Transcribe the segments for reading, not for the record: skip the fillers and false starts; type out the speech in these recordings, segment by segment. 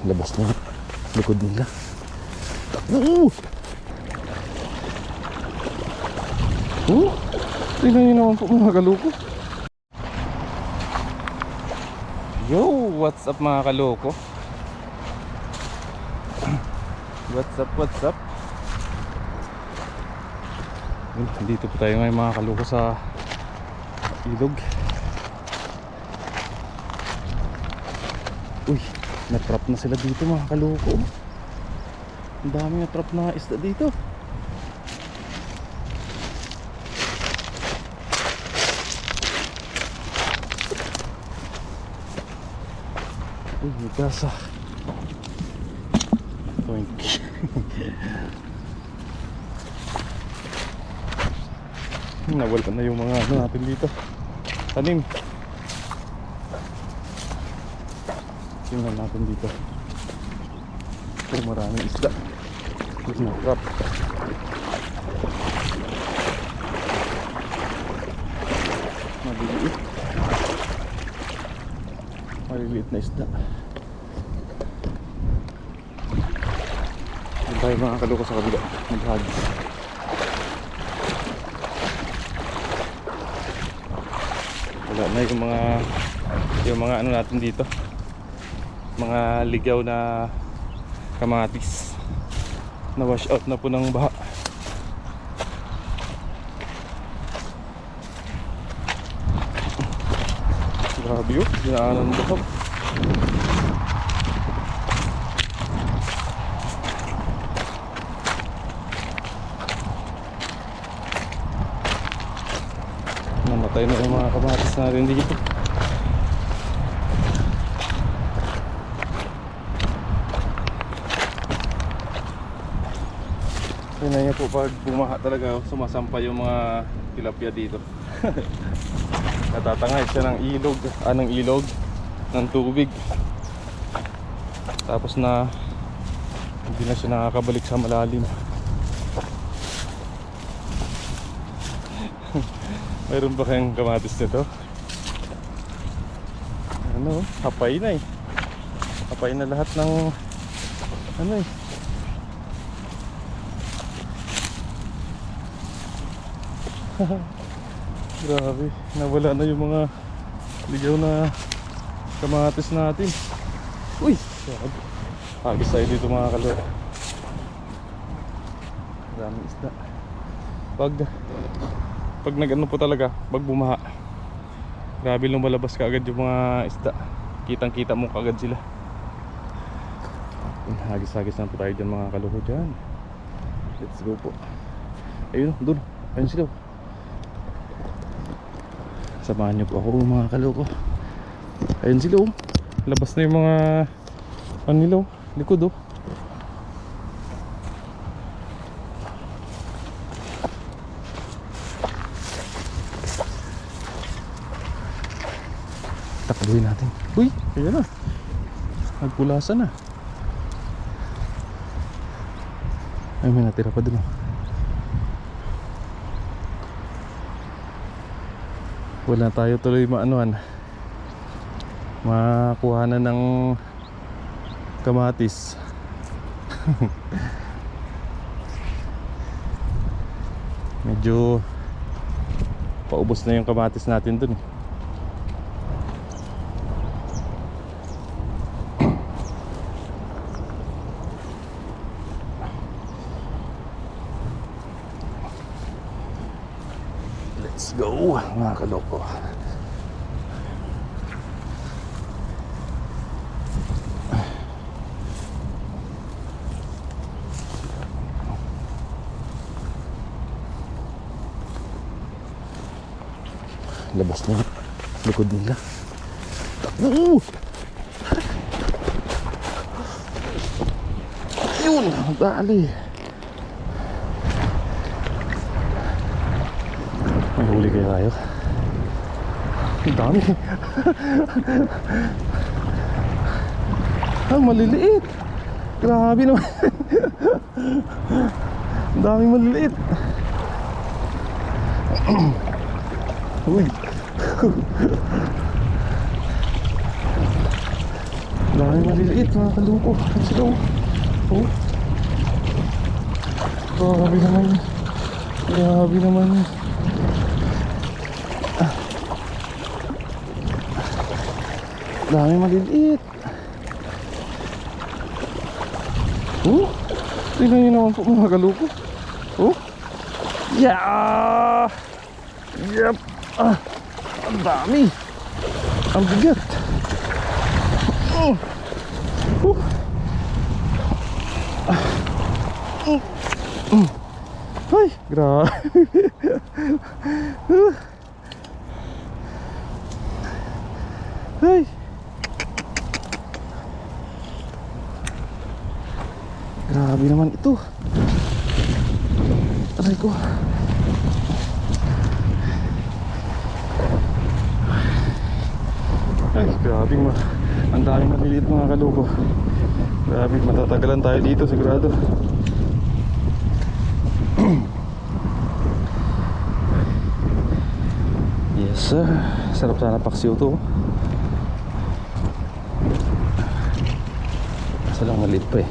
Labas na yung likod nila. Takbo! Tingnan nyo naman po mga kaloko. Yo! What's up mga kaloko? What's up, what's up? Dito po tayo ngayon mga kaloko sa ilog. Uy, natrap na sila dito mga kaloko. Ang dami natrap na isda dito. Uy, may gasa. Toink. Nawala na yung mga ano natin dito. Tanim. Tingnan natin dito. Pero maraming isda. Ito na crap. Maliliit. Maliliit na isda. Doon tayo mga kaloko sa kabila. Maghagis. Wala na yung mga ano natin dito. Mga ligaw na kamatis. Na wash out na po ng baha. Grabe yun, dinaanan ng baha. Namatay na yung mga kamatis natin dito. Tingnan niyo po, pag bumaha talaga sumasampay yung mga tilapia dito. Natatangay siya ng ilog ng tubig. Tapos na hindi na siya nakakabalik sa malalim. Mayroon ba kayong kamatis nito? Ano, hapay na eh. Hapay na lahat ng ano eh. Grabe, nawala na yung mga ligaw na kamatis natin. Uy! Hagis tayo dito mga kaloko. Maraming isda. Pag nag-ano po talaga, pag bumaha, grabe lumalabas ka agad yung mga isda. Kitang kita mo kaagad sila. Hagis-hagis na po tayo dyan mga kaloko dyan. Let's go po. Ayun, dun. Ayun sila. Samahan niyo po ako mga kaloko. Ayun sila oh. Labas na yung mga ano nila oh, likod oh. Takbuhin natin. Uy, ayan na. Nagpulasan na. Ay, may natira pa dun oh. Wala tayo tuloy makuha na ng kamatis. Medyo paubos na yung kamatis natin dun. Let's go mga kaloko. Labas na yung likod nila. Takbo! Yun! Dali! May huli kayo tayo. Ang dami. Maliliit. Grabe naman. Ang daming maliliit. Uy. Dami maliliit mga kaluko. Sila oh. Oh. Grabe naman. Grabe naman. Dami maliliit. Oh. Tingnan nyo naman po mga kaluko. Oh. Yeah. Yep. Ang dami. Ang bigat. Ay, grabe. Ay. Grabe naman ito. Aray ko. Ay, grabe ang daming maliliit mga kaluko. Grabe, matatagalan tayo dito sigurado. Yes sir. Sarap sana paksiw to. Kaso lang maliit pa eh.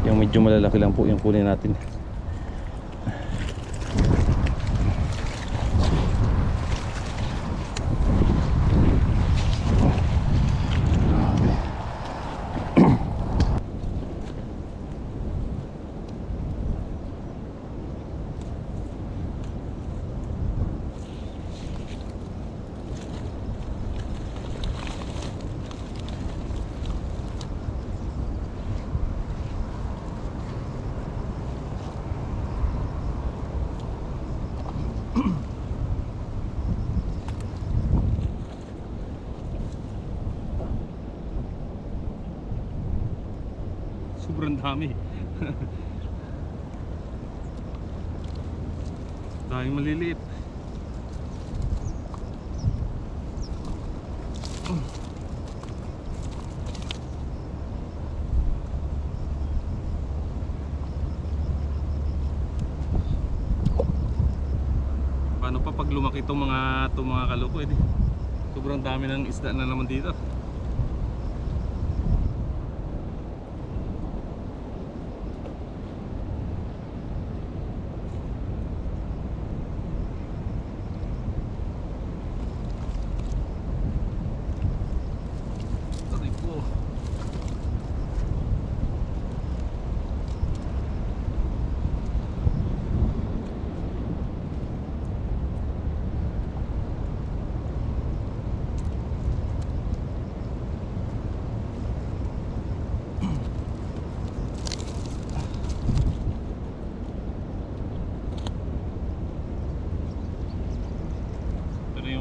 Yung medyo malalaki lang po yung kunin natin. Sobrang dami. Daming maliliit. Paano pa pag lumaki itong mga kaluko eh. Sobrang dami ng isda na naman dito.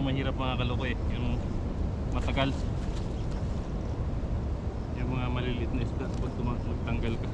Mahirap mga kaloko eh, yung matagal yung mga maliliit na isda pag magtanggal ka.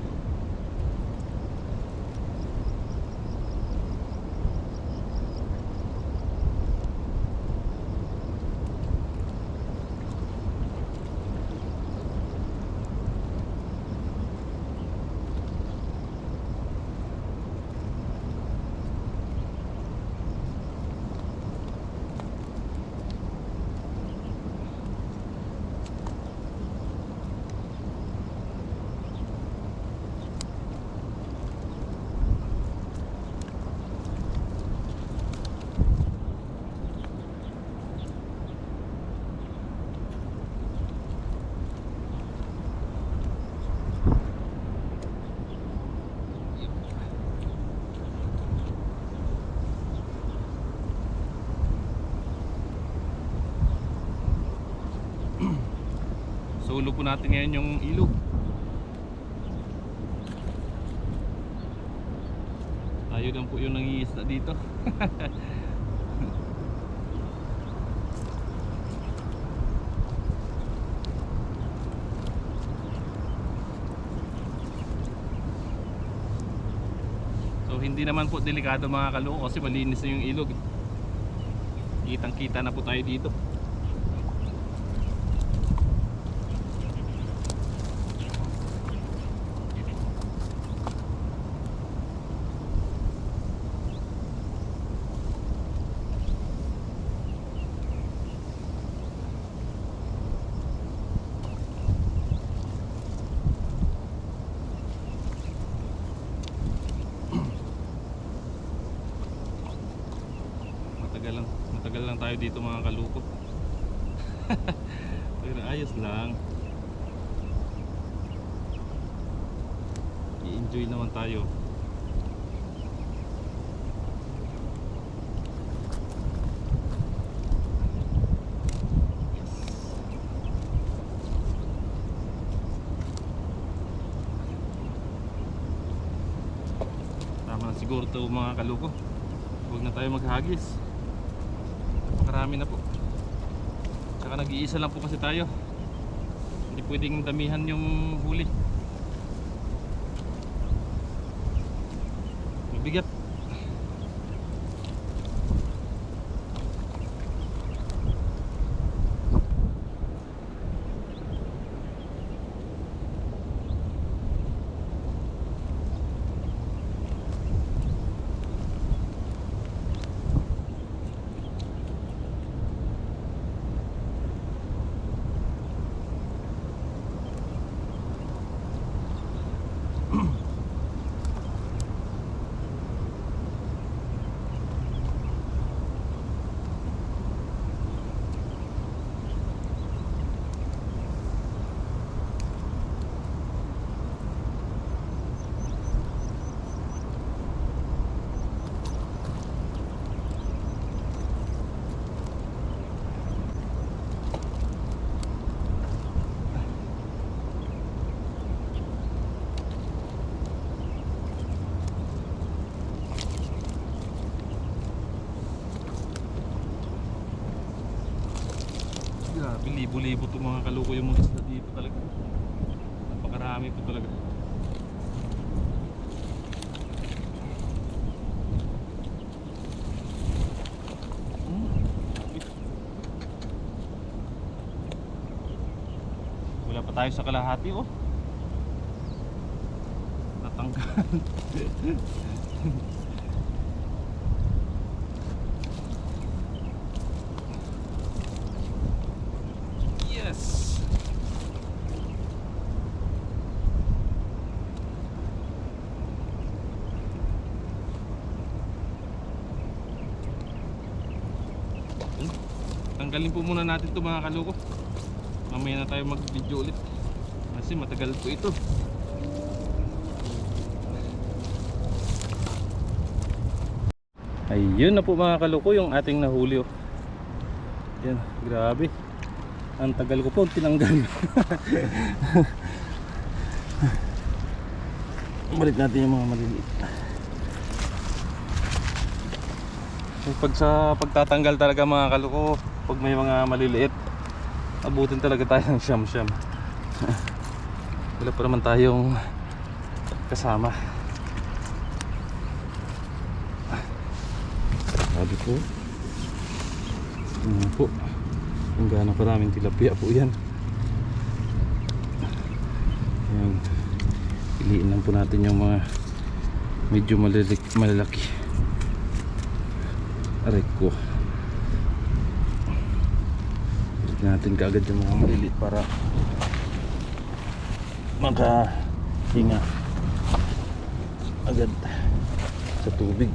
So ulo po natin ngayon yung ilog. Tayo lang po yung nangingisda dito. So hindi naman po delikado mga kaloko kasi malinis na yung ilog. Kitang kita na po tayo dito. tayo dito mga kaluko. Pero ayos lang. I-enjoy naman tayo. Tama na siguro ito mga kaluko. Huwag na tayo maghagis. Napakarami na po. Tsaka nag-iisa lang po kasi tayo. Hindi pwedeng damihan yung huli. Mabigat. Grabe, libo-libo itong mga kaluko yung mga isda dito talaga. Napakarami po talaga. Wala pa tayo sa kalahati oh. Natanggal. Yes. Tanggalin po muna natin ito mga kaluko. Mamaya na tayo mag-video ulit kasi matagal po ito. Ayun na po mga kaluko yung ating nahuli oh. Yan, grabe. Ang tagal ko po tinanggal. Balik natin yung mga maliliit. Sa pagtatanggal talaga mga kaluko, pag may mga maliliit, abutin talaga tayo ng siyam-siyam. Wala pa naman tayong kasama. Sabi po, po kung gaano karaming tilapia po yan. Ayan. Piliin lang po natin yung mga medyo malalaki. Aray ko, piliin natin kaagad yung mga maliliit para makahinga agad sa tubig.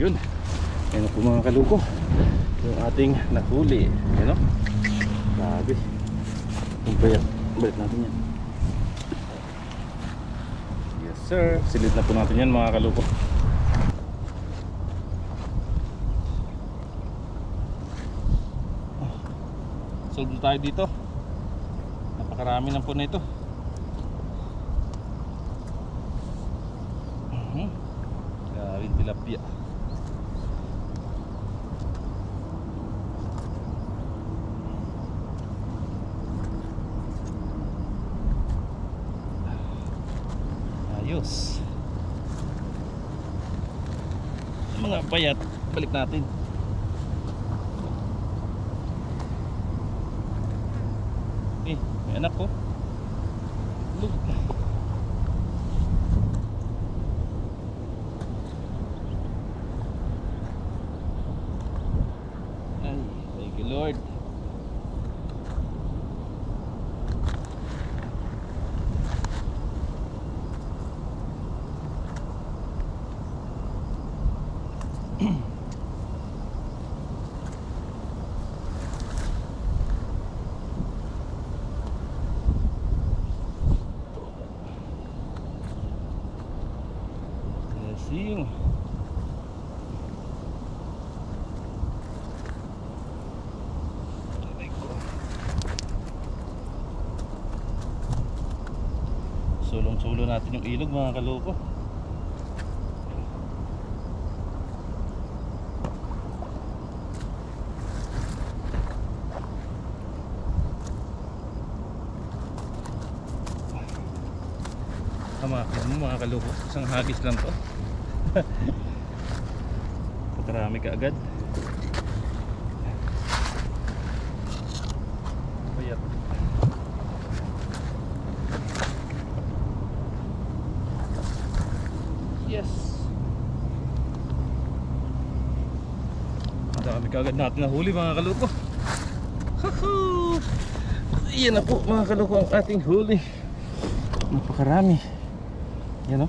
Yun, ayun po mga kaluko yung ating nahuli. Ayun o, grabe. Balik natin yan. Yes sir, silid na po natin yan mga kaluko. Solve tayo dito. Napakarami na po na ito. Grabe tilapia. Ayos. Mga payat, balik natin. May anak ko. Look. Ay, thank you Lord. Sulong-sulo natin yung ilog mga kaloko. Hamakin mo mga kaloko, isang hagis lang to. Pakarami ka agad. Payat. Yes. Marami ka agad natin nahuli mga kaloko. Iyan na po mga kaloko ang ating huli. Napakarami. Yan o.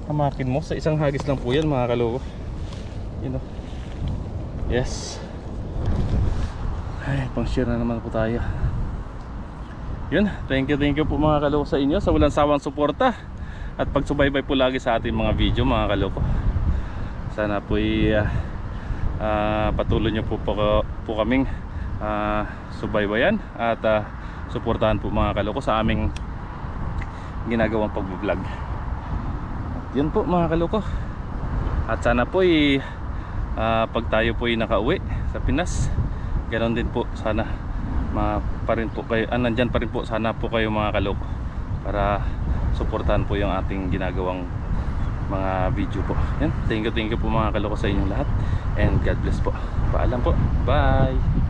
Hamakin mo, sa isang hagis lang po yan mga kaloko. Yan o. Yes. Ay, pang share na naman po tayo. Yun, thank you po mga kaloko sa inyo sa walang sawang suporta at pagsubaybay po lagi sa ating mga video mga kaloko. Sana po patuloy nyo po kaming subaybayan at suportahan po mga kaloko sa aming ginagawang pag-vlog. Yun po mga kaloko. At sana po pag tayo po nakauwi sa Pinas, ganoon din po sana pa rin po kayo, nandyan pa rin po sana po kayo mga kaloko para suportahan po yung ating ginagawang mga video po. Yan. Thank you po mga kaloko sa inyong lahat and God bless po. Paalam po. Bye.